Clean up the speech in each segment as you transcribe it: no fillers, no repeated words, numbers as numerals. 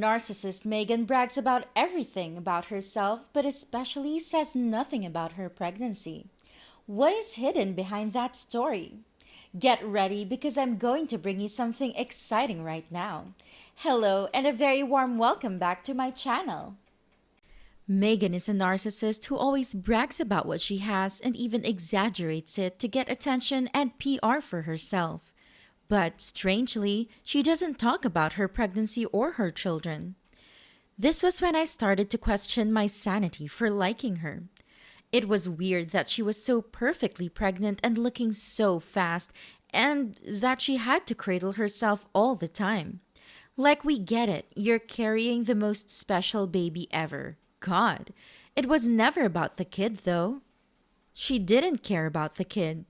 Narcissist Meghan brags about everything about herself, but especially says nothing about her pregnancy. What is hidden behind that story? Get ready because I'm going to bring you something exciting right now. Hello, and a very warm welcome back to my channel. Meghan is a narcissist who always brags about what she has and even exaggerates it to get attention and PR for herself. But strangely, she doesn't talk about her pregnancy or her children. This was when I started to question my sanity for liking her. It was weird that she was so perfectly pregnant and looking so fast, and that she had to cradle herself all the time. Like, we get it, you're carrying the most special baby ever. God, it was never about the kid, though. She didn't care about the kid.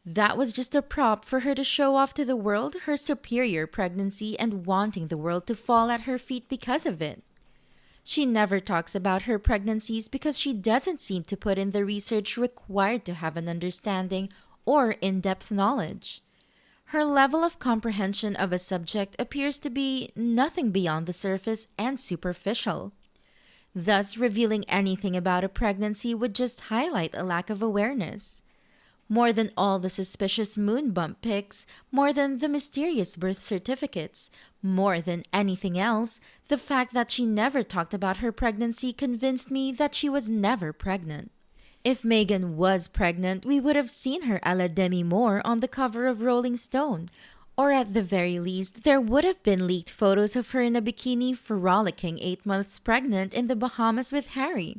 That was just a prop for her to show off to the world her superior pregnancy and wanting the world to fall at her feet because of it. She never talks about her pregnancies because she doesn't seem to put in the research required to have an understanding or in-depth knowledge. Her level of comprehension of a subject appears to be nothing beyond the surface and superficial. Thus, revealing anything about a pregnancy would just highlight a lack of awareness. More than all the suspicious moon bump pics, more than the mysterious birth certificates, more than anything else, the fact that she never talked about her pregnancy convinced me that she was never pregnant. If Meghan was pregnant, we would have seen her a la Demi Moore on the cover of Rolling Stone, or at the very least, there would have been leaked photos of her in a bikini frolicking 8 months pregnant in the Bahamas with Harry.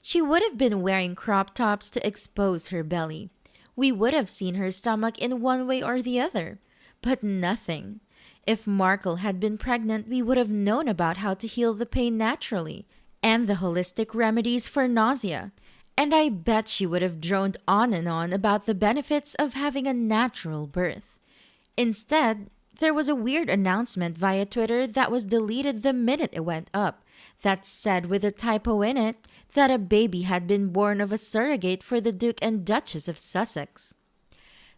She would have been wearing crop tops to expose her belly. We would have seen her stomach in one way or the other, but nothing. If Markle had been pregnant, we would have known about how to heal the pain naturally, and the holistic remedies for nausea. And I bet she would have droned on and on about the benefits of having a natural birth. Instead, there was a weird announcement via Twitter that was deleted the minute it went up, that said with a typo in it that a baby had been born of a surrogate for the Duke and Duchess of Sussex.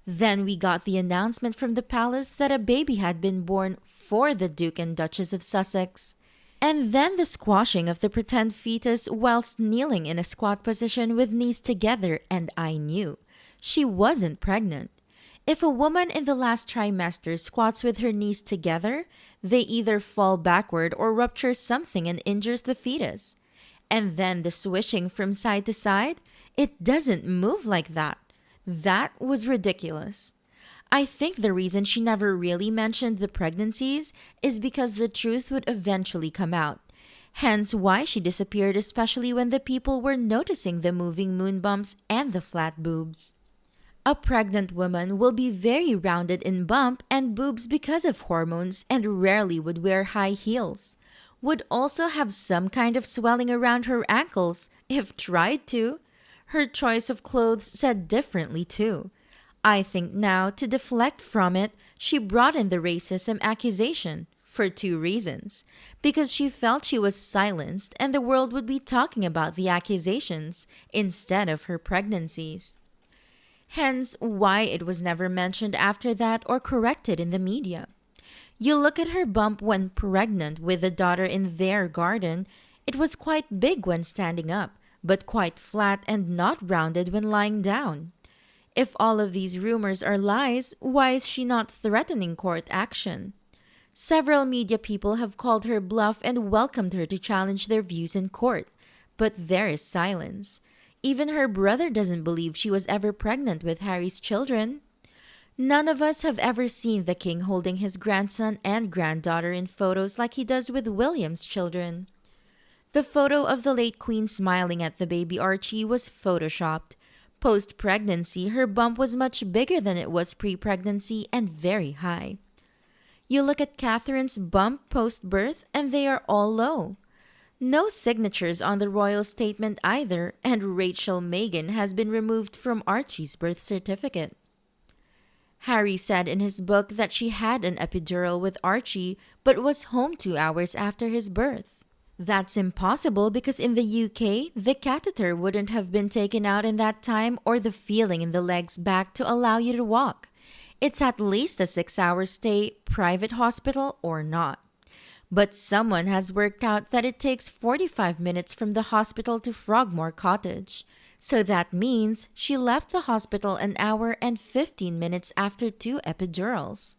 Then we got the announcement from the palace that a baby had been born for the Duke and Duchess of Sussex. And then the squashing of the pretend fetus whilst kneeling in a squat position with knees together, and I knew. She wasn't pregnant. If a woman in the last trimester squats with her knees together, they either fall backward or rupture something and injures the fetus. And then the swishing from side to side, it doesn't move like that. That was ridiculous. I think the reason she never really mentioned the pregnancies is because the truth would eventually come out. Hence why she disappeared, especially when the people were noticing the moving moon bumps and the flat boobs. A pregnant woman will be very rounded in bump and boobs because of hormones and rarely would wear high heels. Would also have some kind of swelling around her ankles, if tried to. Her choice of clothes said differently too. I think now, to deflect from it, she brought in the racism accusation, for 2 reasons. Because she felt she was silenced and the world would be talking about the accusations instead of her pregnancies. Hence why it was never mentioned after that or corrected in the media. You look at her bump when pregnant with a daughter in their garden, it was quite big when standing up, but quite flat and not rounded when lying down. If all of these rumors are lies, why is she not threatening court action? Several media people have called her bluff and welcomed her to challenge their views in court, but there is silence. Even her brother doesn't believe she was ever pregnant with Harry's children. None of us have ever seen the king holding his grandson and granddaughter in photos like he does with William's children. The photo of the late queen smiling at the baby Archie was photoshopped. Post-pregnancy, her bump was much bigger than it was pre-pregnancy and very high. You look at Catherine's bump post-birth and they are all low. No signatures on the royal statement either, and Rachel Meghan has been removed from Archie's birth certificate. Harry said in his book that she had an epidural with Archie but was home 2 hours after his birth. That's impossible because in the UK, the catheter wouldn't have been taken out in that time or the feeling in the legs back to allow you to walk. It's at least a 6-hour stay, private hospital or not. But someone has worked out that it takes 45 minutes from the hospital to Frogmore Cottage. So that means she left the hospital an hour and 15 minutes after 2 epidurals.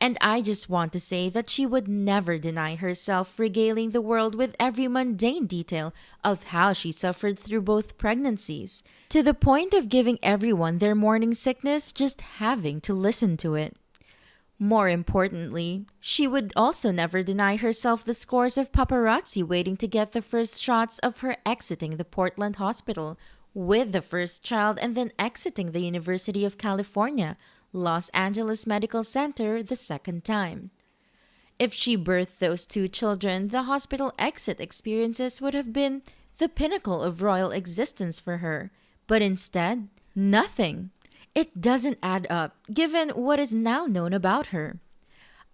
And I just want to say that she would never deny herself regaling the world with every mundane detail of how she suffered through both pregnancies, to the point of giving everyone their morning sickness just having to listen to it. More importantly, she would also never deny herself the scores of paparazzi waiting to get the first shots of her exiting the Portland hospital with the first child and then exiting the University of California, Los Angeles Medical Center the second time. If she birthed those 2 children, the hospital exit experiences would have been the pinnacle of royal existence for her. But instead, nothing. It doesn't add up, given what is now known about her.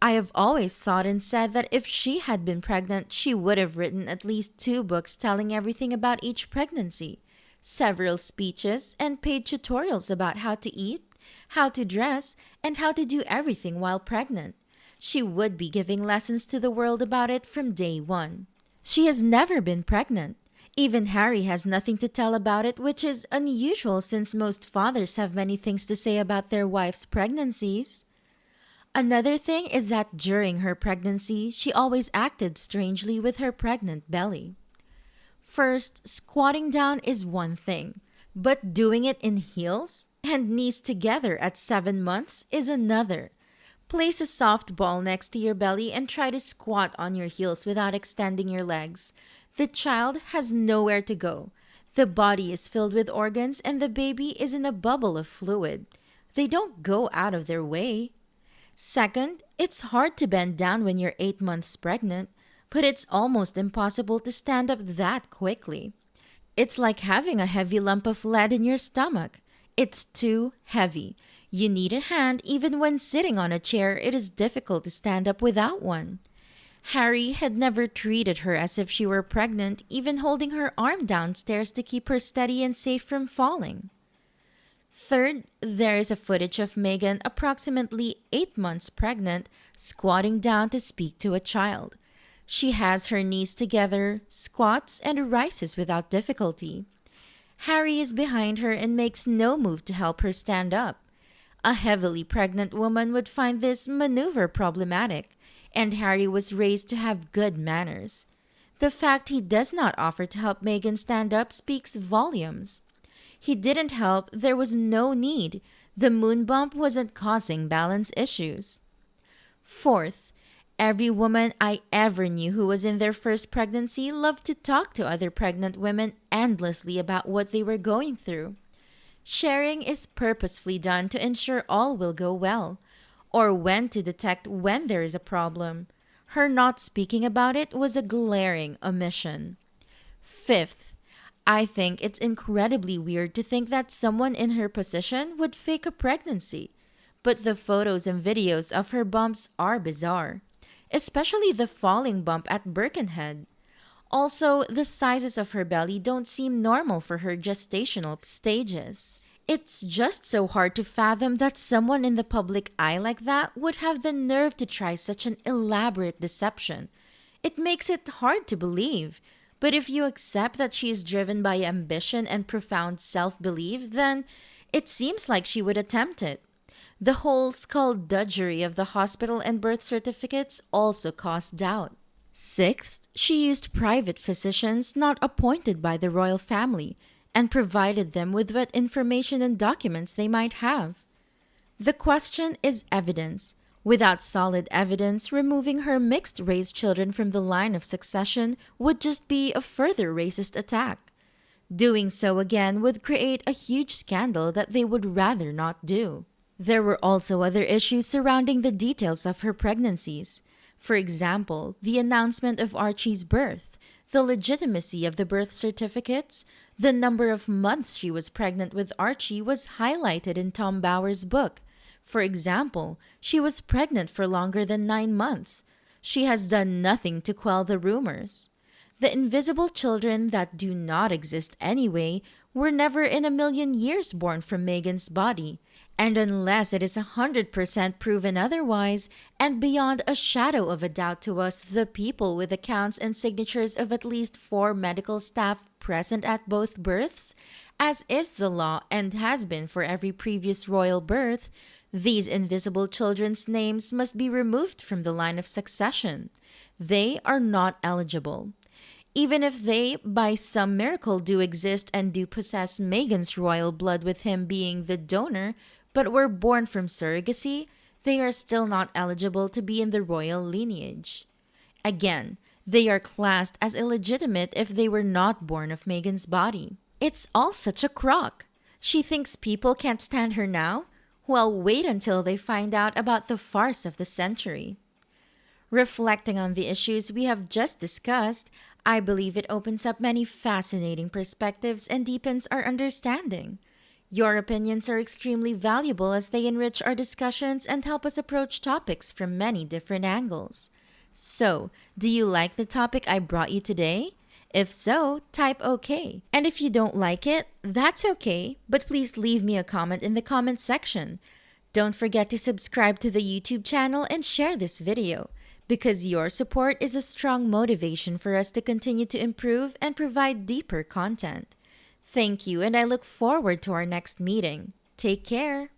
I have always thought and said that if she had been pregnant, she would have written at least 2 books telling everything about each pregnancy, several speeches, and paid tutorials about how to eat, how to dress, and how to do everything while pregnant. She would be giving lessons to the world about it from day one. She has never been pregnant. Even Harry has nothing to tell about it, which is unusual since most fathers have many things to say about their wives' pregnancies. Another thing is that during her pregnancy, she always acted strangely with her pregnant belly. First, squatting down is one thing, but doing it in heels and knees together at 7 months is another. Place a soft ball next to your belly and try to squat on your heels without extending your legs. The child has nowhere to go. The body is filled with organs and the baby is in a bubble of fluid. They don't go out of their way. Second, it's hard to bend down when you're 8 months pregnant, but it's almost impossible to stand up that quickly. It's like having a heavy lump of lead in your stomach. It's too heavy. You need a hand even when sitting on a chair. It is difficult to stand up without one. Harry had never treated her as if she were pregnant, even holding her arm downstairs to keep her steady and safe from falling. Third, there is a footage of Meghan, approximately 8 months pregnant, squatting down to speak to a child. She has her knees together, squats, and rises without difficulty. Harry is behind her and makes no move to help her stand up. A heavily pregnant woman would find this maneuver problematic, and Harry was raised to have good manners. The fact he does not offer to help Meghan stand up speaks volumes. He didn't help, there was no need. The moon bump wasn't causing balance issues. Fourth, every woman I ever knew who was in their first pregnancy loved to talk to other pregnant women endlessly about what they were going through. Sharing is purposefully done to ensure all will go well, or when to detect when there is a problem. Her not speaking about it was a glaring omission. Fifth, I think it's incredibly weird to think that someone in her position would fake a pregnancy, but the photos and videos of her bumps are bizarre, especially the falling bump at Birkenhead. Also, the sizes of her belly don't seem normal for her gestational stages. It's just so hard to fathom that someone in the public eye like that would have the nerve to try such an elaborate deception. It makes it hard to believe. But if you accept that she is driven by ambition and profound self-belief, then it seems like she would attempt it. The whole skullduggery of the hospital and birth certificates also caused doubt. Sixth, she used private physicians not appointed by the royal family and provided them with what information and documents they might have. The question is evidence. Without solid evidence, removing her mixed-race children from the line of succession would just be a further racist attack. Doing so again would create a huge scandal that they would rather not do. There were also other issues surrounding the details of her pregnancies. For example, the announcement of Archie's birth, the legitimacy of the birth certificates, the number of months she was pregnant with Archie was highlighted in Tom Bower's book. For example, she was pregnant for longer than 9 months. She has done nothing to quell the rumors. The invisible children that do not exist anyway were never in a million years born from Meghan's body. And unless it is 100% proven otherwise, and beyond a shadow of a doubt to us, the people with accounts and signatures of at least 4 medical staff present at both births, as is the law and has been for every previous royal birth, these invisible children's names must be removed from the line of succession. They are not eligible. Even if they, by some miracle, do exist and do possess Meghan's royal blood with him being the donor, but were born from surrogacy, they are still not eligible to be in the royal lineage. Again, they are classed as illegitimate if they were not born of Meghan's body. It's all such a crock. She thinks people can't stand her now? Well, wait until they find out about the farce of the century. Reflecting on the issues we have just discussed, I believe it opens up many fascinating perspectives and deepens our understanding. Your opinions are extremely valuable as they enrich our discussions and help us approach topics from many different angles. So, do you like the topic I brought you today? If so, type OK. And if you don't like it, that's okay, but please leave me a comment in the comment section. Don't forget to subscribe to the YouTube channel and share this video, because your support is a strong motivation for us to continue to improve and provide deeper content. Thank you, and I look forward to our next meeting. Take care.